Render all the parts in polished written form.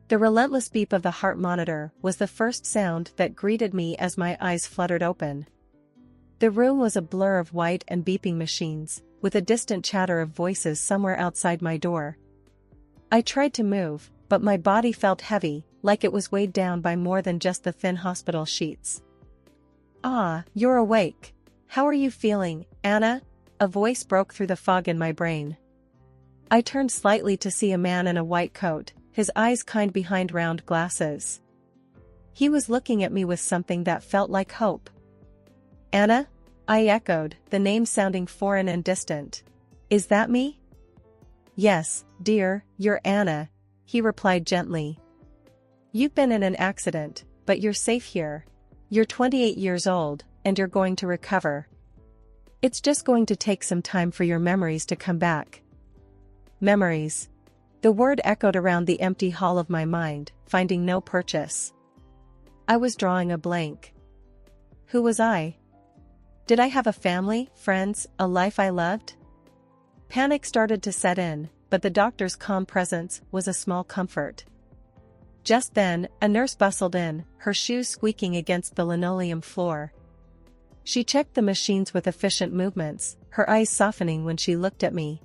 The relentless beep of the heart monitor was the first sound that greeted me as my eyes fluttered open. The room was a blur of white and beeping machines, with a distant chatter of voices somewhere outside my door. I tried to move, but my body felt heavy, like it was weighed down by more than just the thin hospital sheets. "Ah, you're awake. How are you feeling, Anna?" A voice broke through the fog in my brain. I turned slightly to see a man in a white coat, his eyes kind behind round glasses. He was looking at me with something that felt like hope. "Anna?" I echoed, the name sounding foreign and distant. "Is that me?" "Yes, dear, you're Anna," he replied gently. "You've been in an accident, but you're safe here. You're 28 years old, and you're going to recover. It's just going to take some time for your memories to come back." Memories. The word echoed around the empty hall of my mind, finding no purchase. I was drawing a blank. Who was I? Did I have a family, friends, a life I loved? Panic started to set in, but the doctor's calm presence was a small comfort. Just then, a nurse bustled in, her shoes squeaking against the linoleum floor. She checked the machines with efficient movements, her eyes softening when she looked at me.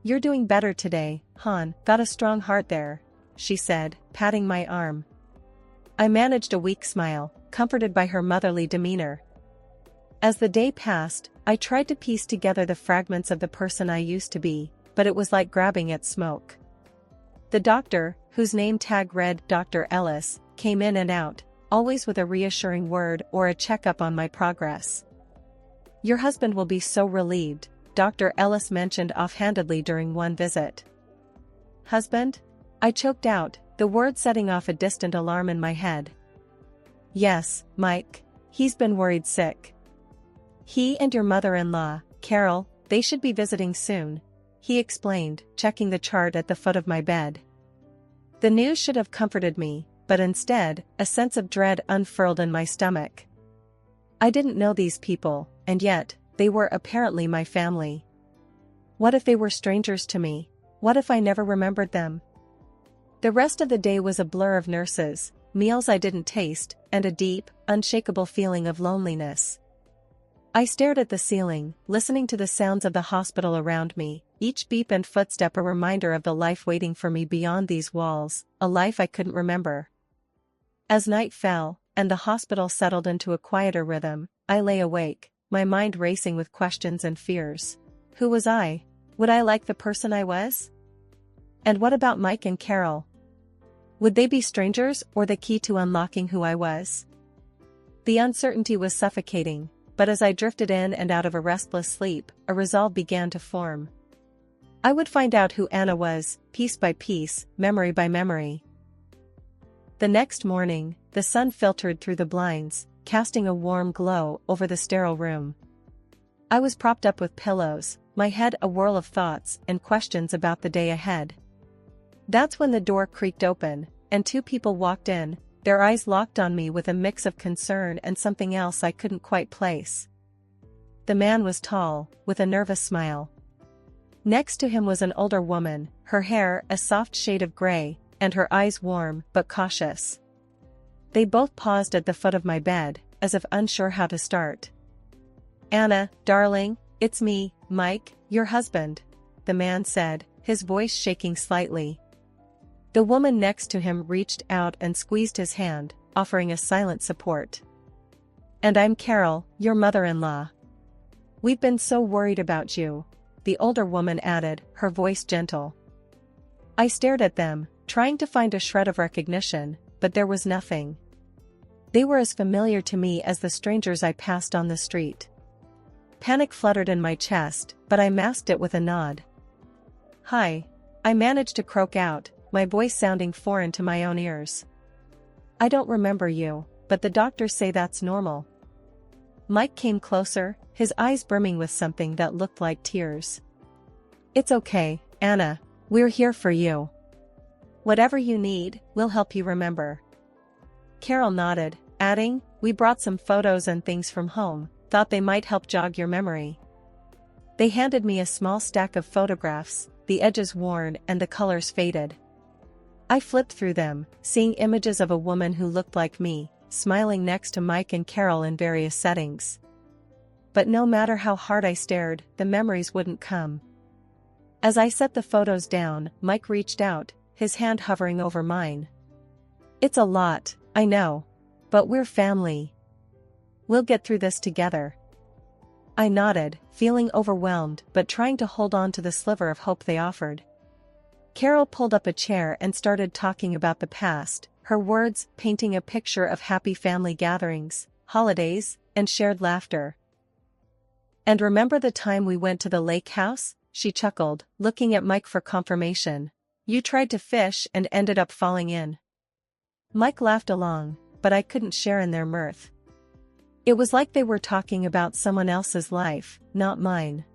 "You're doing better today, hon, got a strong heart there," she said, patting my arm. I managed a weak smile, comforted by her motherly demeanor. As the day passed, I tried to piece together the fragments of the person I used to be, but it was like grabbing at smoke. The doctor, whose name tag read Dr. Ellis, came in and out, always with a reassuring word or a checkup on my progress. "Your husband will be so relieved," Dr. Ellis mentioned offhandedly during one visit. "Husband?" I choked out, the word setting off a distant alarm in my head. "Yes, Mike. He's been worried sick. He and your mother-in-law, Carol, they should be visiting soon," he explained, checking the chart at the foot of my bed. The news should have comforted me, but instead, a sense of dread unfurled in my stomach. I didn't know these people, and yet, they were apparently my family. What if they were strangers to me? What if I never remembered them? The rest of the day was a blur of nurses, meals I didn't taste, and a deep, unshakable feeling of loneliness. I stared at the ceiling, listening to the sounds of the hospital around me, each beep and footstep a reminder of the life waiting for me beyond these walls, a life I couldn't remember. As night fell, and the hospital settled into a quieter rhythm, I lay awake, my mind racing with questions and fears. Who was I? Would I like the person I was? And what about Mike and Carol? Would they be strangers or the key to unlocking who I was? The uncertainty was suffocating, but as I drifted in and out of a restless sleep, a resolve began to form. I would find out who Anna was, piece by piece, memory by memory. The next morning, the sun filtered through the blinds, casting a warm glow over the sterile room. I was propped up with pillows, my head a whirl of thoughts and questions about the day ahead. That's when the door creaked open, and two people walked in, their eyes locked on me with a mix of concern and something else I couldn't quite place. The man was tall, with a nervous smile. Next to him was an older woman, her hair a soft shade of gray, and her eyes warm but cautious. They both paused at the foot of my bed, as if unsure how to start. "Anna, darling, it's me, Mike, your husband," the man said, his voice shaking slightly. The woman next to him reached out and squeezed his hand, offering a silent support. "And I'm Carol, your mother-in-law. We've been so worried about you," the older woman added, her voice gentle. I stared at them, trying to find a shred of recognition, but there was nothing. They were as familiar to me as the strangers I passed on the street. Panic fluttered in my chest, but I masked it with a nod. "Hi," I managed to croak out, my voice sounding foreign to my own ears. "I don't remember you, but the doctors say that's normal." Mike came closer, his eyes brimming with something that looked like tears. "It's okay, Anna, we're here for you. Whatever you need, we'll help you remember." Carol nodded, adding, "We brought some photos and things from home, thought they might help jog your memory." They handed me a small stack of photographs, the edges worn and the colors faded. I flipped through them, seeing images of a woman who looked like me, smiling next to Mike and Carol in various settings. But no matter how hard I stared, the memories wouldn't come. As I set the photos down, Mike reached out, his hand hovering over mine. "It's a lot, I know. But we're family. We'll get through this together." I nodded, feeling overwhelmed but trying to hold on to the sliver of hope they offered. Carol pulled up a chair and started talking about the past, her words painting a picture of happy family gatherings, holidays, and shared laughter. "And remember the time we went to the lake house?" she chuckled, looking at Mike for confirmation. "You tried to fish and ended up falling in." Mike laughed along, but I couldn't share in their mirth. It was like they were talking about someone else's life, not mine.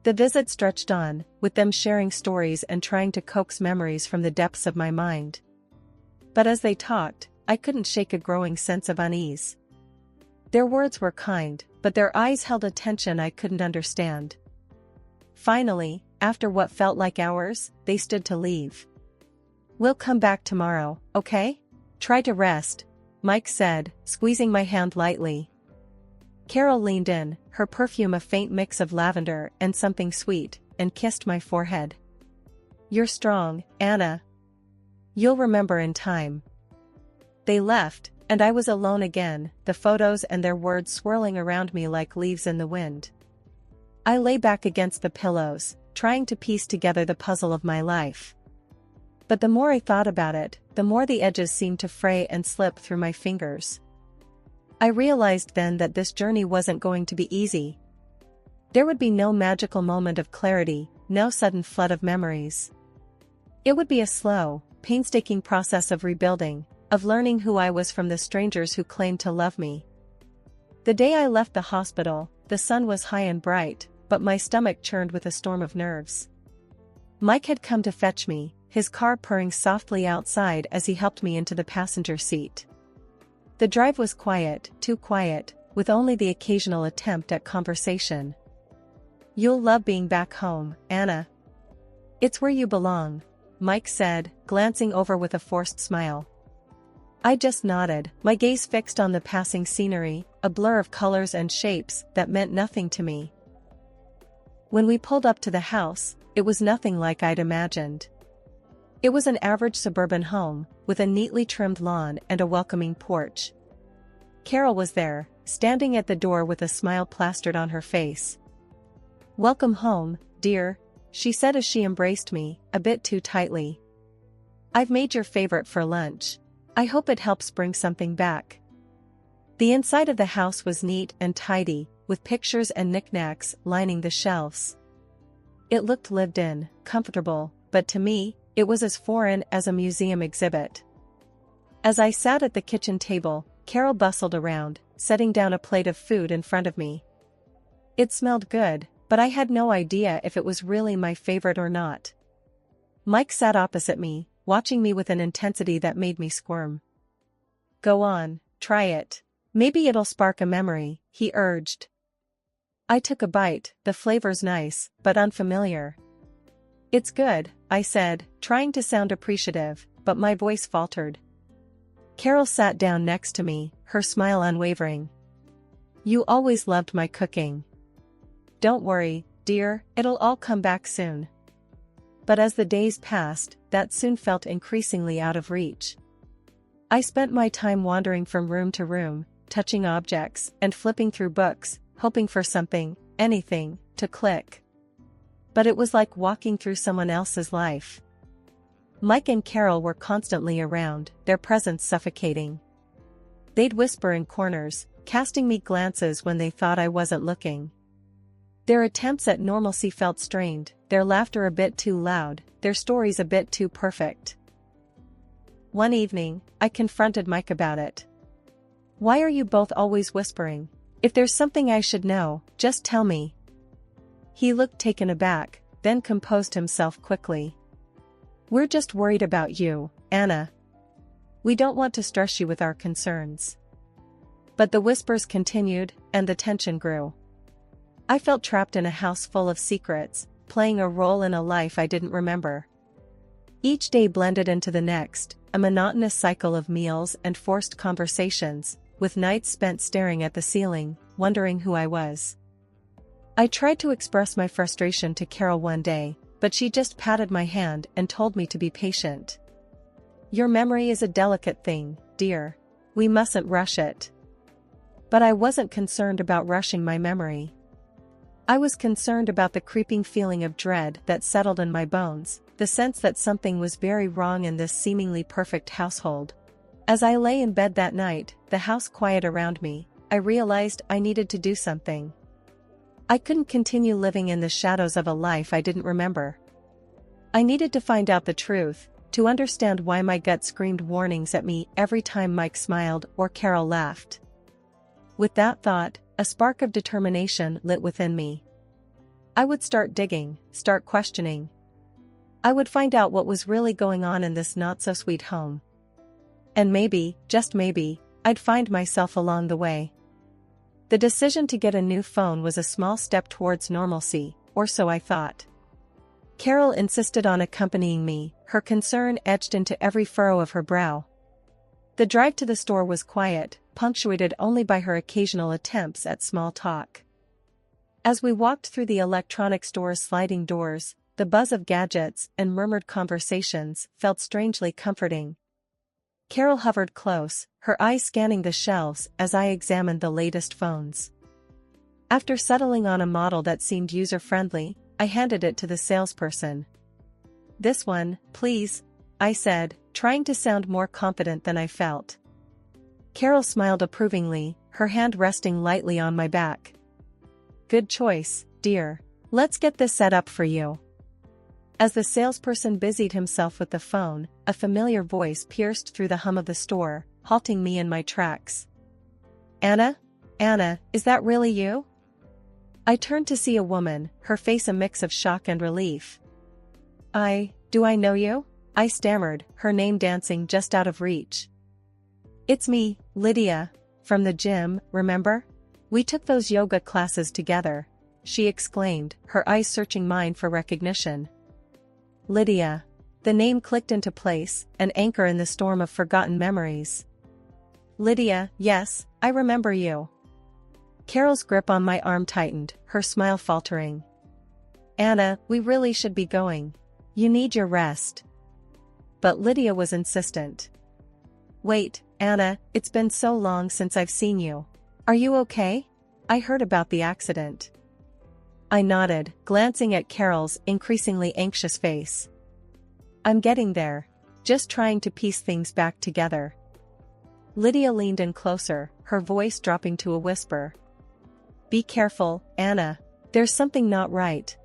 The visit stretched on, with them sharing stories and trying to coax memories from the depths of my mind. But as they talked, I couldn't shake a growing sense of unease. Their words were kind, but their eyes held a tension I couldn't understand. Finally, after what felt like hours, they stood to leave. "We'll come back tomorrow, okay? Try to rest," Mike said, squeezing my hand lightly. Carol leaned in, her perfume a faint mix of lavender and something sweet, and kissed my forehead. "You're strong, Anna. You'll remember in time." They left, and I was alone again, the photos and their words swirling around me like leaves in the wind. I lay back against the pillows, trying to piece together the puzzle of my life. But the more I thought about it, the more the edges seemed to fray and slip through my fingers. I realized then that this journey wasn't going to be easy. There would be no magical moment of clarity, no sudden flood of memories. It would be a slow, painstaking process of rebuilding, of learning who I was from the strangers who claimed to love me. The day I left the hospital, the sun was high and bright, but my stomach churned with a storm of nerves. Mike had come to fetch me, his car purring softly outside as he helped me into the passenger seat. The drive was quiet, too quiet, with only the occasional attempt at conversation. "You'll love being back home, Anna. It's where you belong," Mike said, glancing over with a forced smile. I just nodded, my gaze fixed on the passing scenery, a blur of colors and shapes that meant nothing to me. When we pulled up to the house, it was nothing like I'd imagined. It was an average suburban home, with a neatly trimmed lawn and a welcoming porch. Carol was there, standing at the door with a smile plastered on her face. "Welcome home, dear," she said as she embraced me, a bit too tightly. "I've made your favorite for lunch. I hope it helps bring something back." The inside of the house was neat and tidy, with pictures and knickknacks lining the shelves. It looked lived in, comfortable, but to me, it was as foreign as a museum exhibit. As I sat at the kitchen table, Carol bustled around, setting down a plate of food in front of me. It smelled good, but I had no idea if it was really my favorite or not. Mike sat opposite me, watching me with an intensity that made me squirm. "Go on, try it. Maybe it'll spark a memory," he urged. I took a bite, the flavor's nice, but unfamiliar. "It's good," I said, trying to sound appreciative, but my voice faltered. Carol sat down next to me, her smile unwavering. "You always loved my cooking. Don't worry, dear, it'll all come back soon." But as the days passed, that soon felt increasingly out of reach. I spent my time wandering from room to room, touching objects, and flipping through books, hoping for something, anything, to click. But it was like walking through someone else's life. Mike and Carol were constantly around, their presence suffocating. They'd whisper in corners, casting me glances when they thought I wasn't looking. Their attempts at normalcy felt strained, their laughter a bit too loud, their stories a bit too perfect. One evening, I confronted Mike about it. "Why are you both always whispering? If there's something I should know, just tell me." He looked taken aback, then composed himself quickly. "We're just worried about you, Anna. We don't want to stress you with our concerns." But the whispers continued, and the tension grew. I felt trapped in a house full of secrets, playing a role in a life I didn't remember. Each day blended into the next, a monotonous cycle of meals and forced conversations, with nights spent staring at the ceiling, wondering who I was. I tried to express my frustration to Carol one day, but she just patted my hand and told me to be patient. "Your memory is a delicate thing, dear. We mustn't rush it." But I wasn't concerned about rushing my memory. I was concerned about the creeping feeling of dread that settled in my bones, the sense that something was very wrong in this seemingly perfect household. As I lay in bed that night, the house quiet around me, I realized I needed to do something. I couldn't continue living in the shadows of a life I didn't remember. I needed to find out the truth, to understand why my gut screamed warnings at me every time Mike smiled or Carol laughed. With that thought, a spark of determination lit within me. I would start digging, start questioning. I would find out what was really going on in this not-so-sweet home. And maybe, just maybe, I'd find myself along the way. The decision to get a new phone was a small step towards normalcy, or so I thought. Carol insisted on accompanying me, her concern etched into every furrow of her brow. The drive to the store was quiet, punctuated only by her occasional attempts at small talk. As we walked through the electronic store's sliding doors, the buzz of gadgets and murmured conversations felt strangely comforting. Carol hovered close, her eyes scanning the shelves as I examined the latest phones. After settling on a model that seemed user-friendly, I handed it to the salesperson. "This one, please," I said, trying to sound more confident than I felt. Carol smiled approvingly, her hand resting lightly on my back. "Good choice, dear. Let's get this set up for you." As the salesperson busied himself with the phone, a familiar voice pierced through the hum of the store, halting me in my tracks. "Anna? Anna, is that really you?" I turned to see a woman, her face a mix of shock and relief. Do I know you?" I stammered, her name dancing just out of reach. "It's me, Lydia, from the gym, remember? We took those yoga classes together," she exclaimed, her eyes searching mine for recognition. Lydia. The name clicked into place, an anchor in the storm of forgotten memories. "Lydia, yes, I remember you." Carol's grip on my arm tightened, her smile faltering. "Anna, we really should be going. You need your rest." But Lydia was insistent. "Wait, Anna, it's been so long since I've seen you. Are you okay? I heard about the accident." I nodded, glancing at Carol's increasingly anxious face. "I'm getting there. Just trying to piece things back together." Lydia leaned in closer, her voice dropping to a whisper. "Be careful, Anna. There's something not right.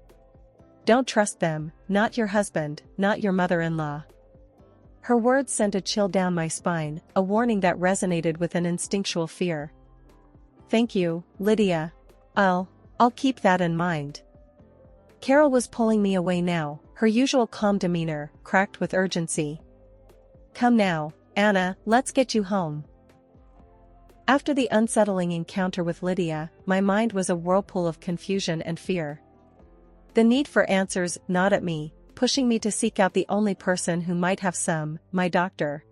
Don't trust them, not your husband, not your mother-in-law." Her words sent a chill down my spine, a warning that resonated with an instinctual fear. "Thank you, Lydia. I'll keep that in mind." Carol was pulling me away now, her usual calm demeanor cracked with urgency. "Come now, Anna, let's get you home." After the unsettling encounter with Lydia, my mind was a whirlpool of confusion and fear. The need for answers gnawed at me, pushing me to seek out the only person who might have some, my doctor.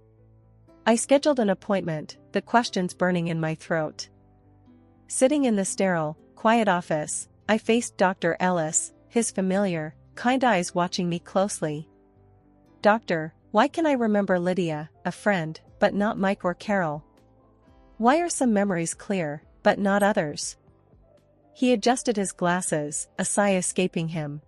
I scheduled an appointment, the questions burning in my throat. Sitting in the sterile, quiet office, I faced Dr. Ellis, his familiar, kind eyes watching me closely. "Doctor, why can I remember Lydia, a friend, but not Mike or Carol? Why are some memories clear, but not others?" He adjusted his glasses, a sigh escaping him.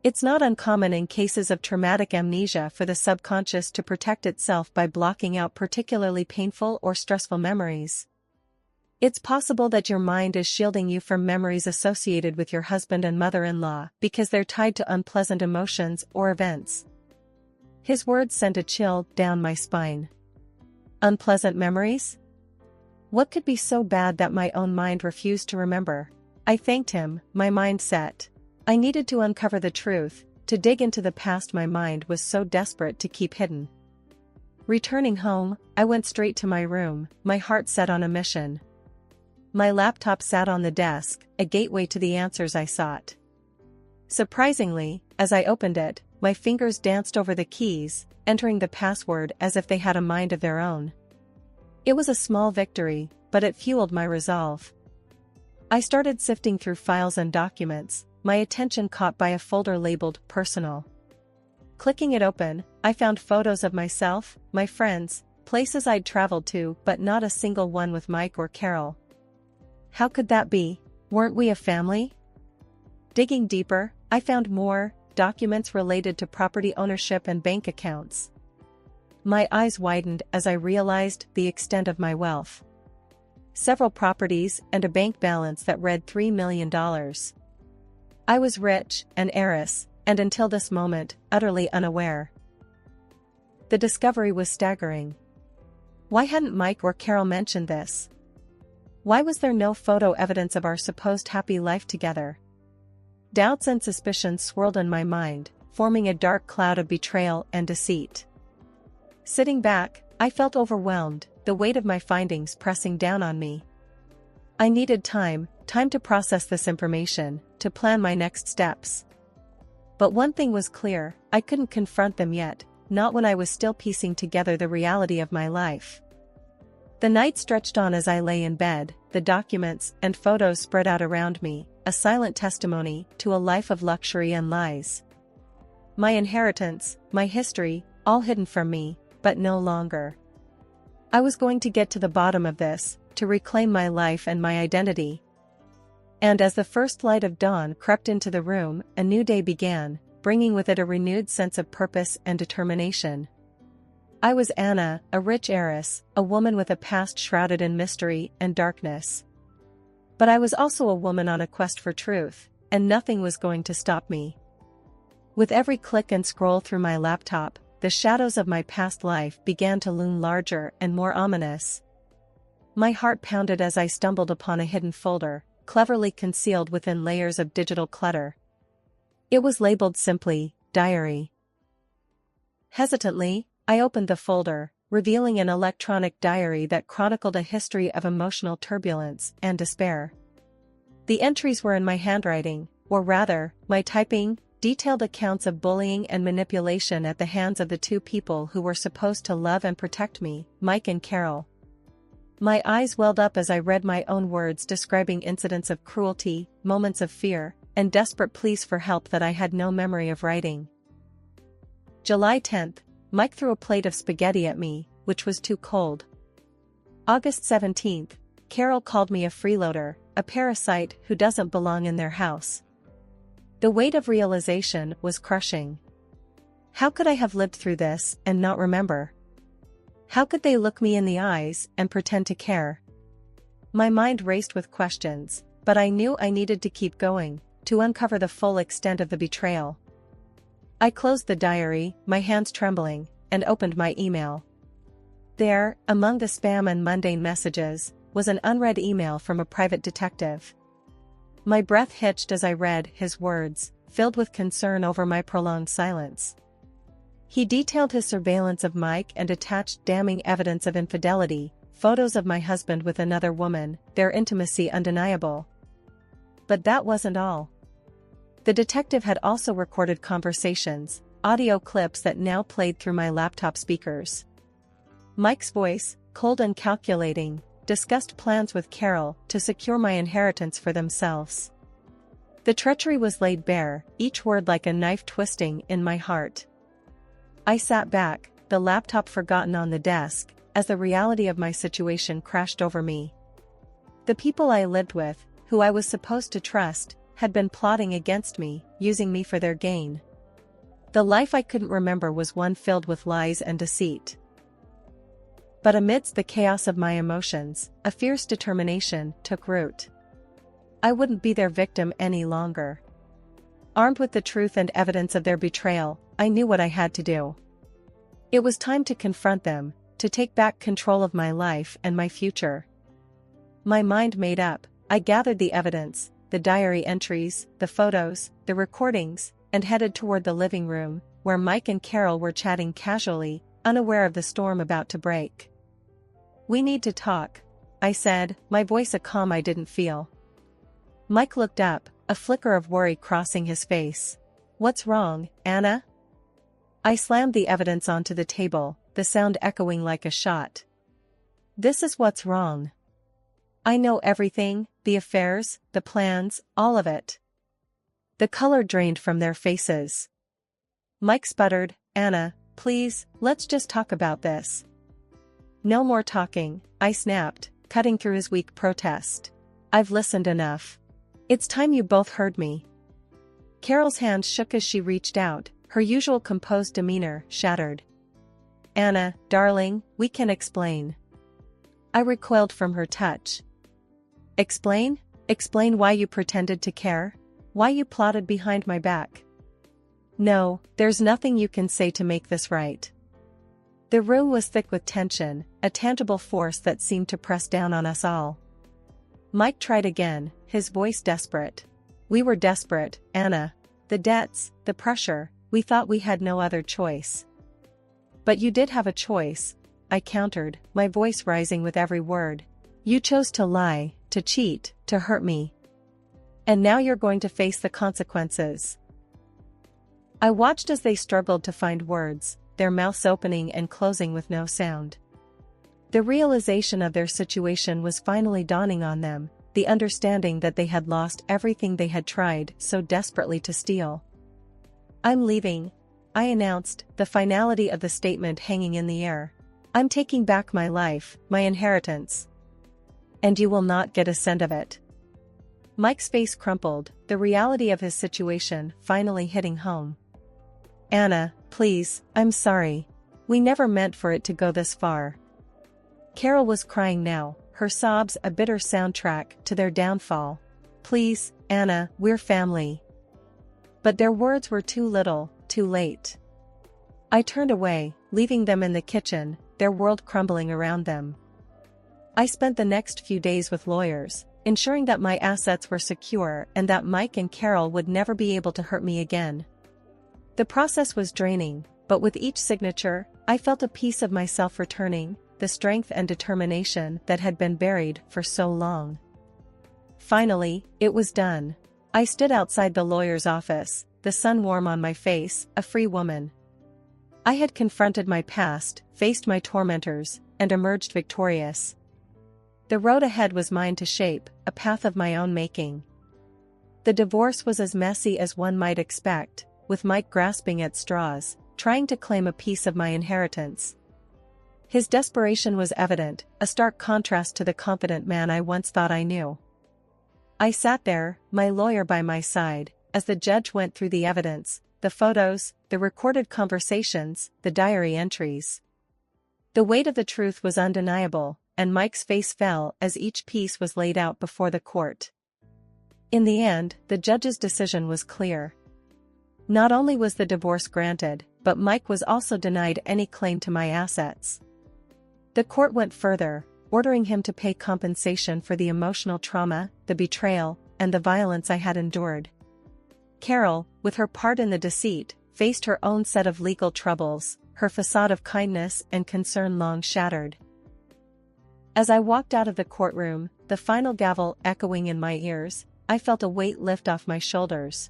It's not uncommon in cases of traumatic amnesia for the subconscious to protect itself by blocking out particularly painful or stressful memories. It's possible that your mind is shielding you from memories associated with your husband and mother-in-law because they're tied to unpleasant emotions or events. His words sent a chill down my spine. Unpleasant memories? What could be so bad that my own mind refused to remember? I thanked him, my mind set. I needed to uncover the truth, to dig into the past my mind was so desperate to keep hidden. Returning home, I went straight to my room, my heart set on a mission. My laptop sat on the desk, a gateway to the answers I sought. Surprisingly, as I opened it, my fingers danced over the keys, entering the password as if they had a mind of their own. It was a small victory, but it fueled my resolve. I started sifting through files and documents, my attention caught by a folder labeled Personal. Clicking it open, I found photos of myself, my friends, places I'd traveled to, but not a single one with Mike or Carol. How could that be? Weren't we a family? Digging deeper, I found more documents related to property ownership and bank accounts. My eyes widened as I realized the extent of my wealth. Several properties and a bank balance that read $3 million. I was rich, an heiress, and until this moment, utterly unaware. The discovery was staggering. Why hadn't Mike or Carol mentioned this? Why was there no photo evidence of our supposed happy life together? Doubts and suspicions swirled in my mind, forming a dark cloud of betrayal and deceit. Sitting back, I felt overwhelmed, the weight of my findings pressing down on me. I needed time to process this information, to plan my next steps. But one thing was clear, I couldn't confront them yet, not when I was still piecing together the reality of my life. The night stretched on as I lay in bed, the documents and photos spread out around me, a silent testimony to a life of luxury and lies. My inheritance, my history, all hidden from me, but no longer. I was going to get to the bottom of this, to reclaim my life and my identity. And as the first light of dawn crept into the room, a new day began, bringing with it a renewed sense of purpose and determination. I was Anna, a rich heiress, a woman with a past shrouded in mystery and darkness. But I was also a woman on a quest for truth, and nothing was going to stop me. With every click and scroll through my laptop, the shadows of my past life began to loom larger and more ominous. My heart pounded as I stumbled upon a hidden folder, cleverly concealed within layers of digital clutter. It was labeled simply, Diary. Hesitantly, I opened the folder, revealing an electronic diary that chronicled a history of emotional turbulence and despair. The entries were in my handwriting, or rather, my typing, detailed accounts of bullying and manipulation at the hands of the two people who were supposed to love and protect me, Mike and Carol. My eyes welled up as I read my own words describing incidents of cruelty, moments of fear, and desperate pleas for help that I had no memory of writing. July 10th, Mike threw a plate of spaghetti at me, which was too cold. August 17th, Carol called me a freeloader, a parasite who doesn't belong in their house. The weight of realization was crushing. How could I have lived through this and not remember? How could they look me in the eyes and pretend to care? My mind raced with questions, but I knew I needed to keep going, to uncover the full extent of the betrayal. I closed the diary, my hands trembling, and opened my email. There, among the spam and mundane messages, was an unread email from a private detective. My breath hitched as I read his words, filled with concern over my prolonged silence. He detailed his surveillance of Mike and attached damning evidence of infidelity, photos of my husband with another woman, their intimacy undeniable. But that wasn't all. The detective had also recorded conversations, audio clips that now played through my laptop speakers. Mike's voice, cold and calculating, discussed plans with Carol to secure my inheritance for themselves. The treachery was laid bare, each word like a knife twisting in my heart. I sat back, the laptop forgotten on the desk, as the reality of my situation crashed over me. The people I lived with, who I was supposed to trust, had been plotting against me, using me for their gain. The life I couldn't remember was one filled with lies and deceit. But amidst the chaos of my emotions, a fierce determination took root. I wouldn't be their victim any longer. Armed with the truth and evidence of their betrayal, I knew what I had to do. It was time to confront them, to take back control of my life and my future. My mind made up, I gathered the evidence, the diary entries, the photos, the recordings, and headed toward the living room, where Mike and Carol were chatting casually, unaware of the storm about to break. "We need to talk," I said, my voice a calm I didn't feel. Mike looked up, a flicker of worry crossing his face. "What's wrong, Anna?" I slammed the evidence onto the table, the sound echoing like a shot. This is what's wrong. I know everything, the affairs, the plans, all of it. The color drained from their faces. Mike sputtered, Anna, please, let's just talk about this. No more talking, I snapped, cutting through his weak protest. I've listened enough. It's time you both heard me. Carol's hand shook as she reached out, her usual composed demeanor shattered. Anna, darling, we can explain. I recoiled from her touch. Explain? Explain why you pretended to care? Why you plotted behind my back? No, there's nothing you can say to make this right. The room was thick with tension, a tangible force that seemed to press down on us all. Mike tried again, his voice desperate. We were desperate, Anna. The debts, the pressure, we thought we had no other choice. But you did have a choice, I countered, my voice rising with every word. You chose to lie, to cheat, to hurt me. And now you're going to face the consequences. I watched as they struggled to find words, their mouths opening and closing with no sound. The realization of their situation was finally dawning on them, the understanding that they had lost everything they had tried so desperately to steal. I'm leaving, I announced, the finality of the statement hanging in the air. I'm taking back my life, my inheritance. And you will not get a cent of it. Mike's face crumpled, the reality of his situation finally hitting home. Anna, please, I'm sorry. We never meant for it to go this far. Carol was crying now, her sobs a bitter soundtrack to their downfall. Please, Anna, we're family. But their words were too little, too late. I turned away, leaving them in the kitchen, their world crumbling around them. I spent the next few days with lawyers, ensuring that my assets were secure and that Mike and Carol would never be able to hurt me again. The process was draining, but with each signature, I felt a piece of myself returning, the strength and determination that had been buried for so long. Finally, it was done. I stood outside the lawyer's office, the sun warm on my face, a free woman. I had confronted my past, faced my tormentors, and emerged victorious. The road ahead was mine to shape, a path of my own making. The divorce was as messy as one might expect, with Mike grasping at straws, trying to claim a piece of my inheritance. His desperation was evident, a stark contrast to the confident man I once thought I knew. I sat there, my lawyer by my side, as the judge went through the evidence, the photos, the recorded conversations, the diary entries. The weight of the truth was undeniable, and Mike's face fell as each piece was laid out before the court. In the end, the judge's decision was clear. Not only was the divorce granted, but Mike was also denied any claim to my assets. The court went further, ordering him to pay compensation for the emotional trauma, the betrayal, and the violence I had endured. Carol, with her part in the deceit, faced her own set of legal troubles, her facade of kindness and concern long shattered. As I walked out of the courtroom, the final gavel echoing in my ears, I felt a weight lift off my shoulders.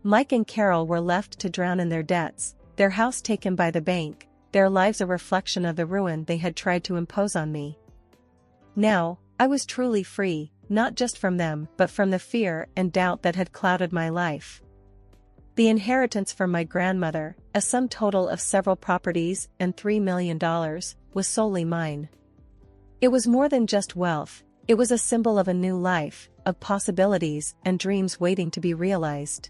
Mike and Carol were left to drown in their debts, their house taken by the bank, their lives a reflection of the ruin they had tried to impose on me. Now, I was truly free, not just from them but from the fear and doubt that had clouded my life. The inheritance from my grandmother, a sum total of several properties and $3 million, was solely mine. It was more than just wealth, it was a symbol of a new life, of possibilities and dreams waiting to be realized.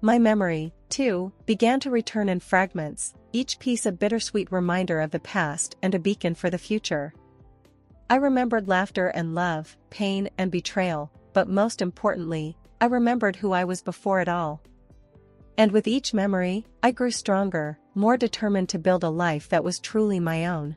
My memory, too, began to return in fragments, each piece a bittersweet reminder of the past and a beacon for the future. I remembered laughter and love, pain and betrayal, but most importantly, I remembered who I was before it all. And with each memory, I grew stronger, more determined to build a life that was truly my own.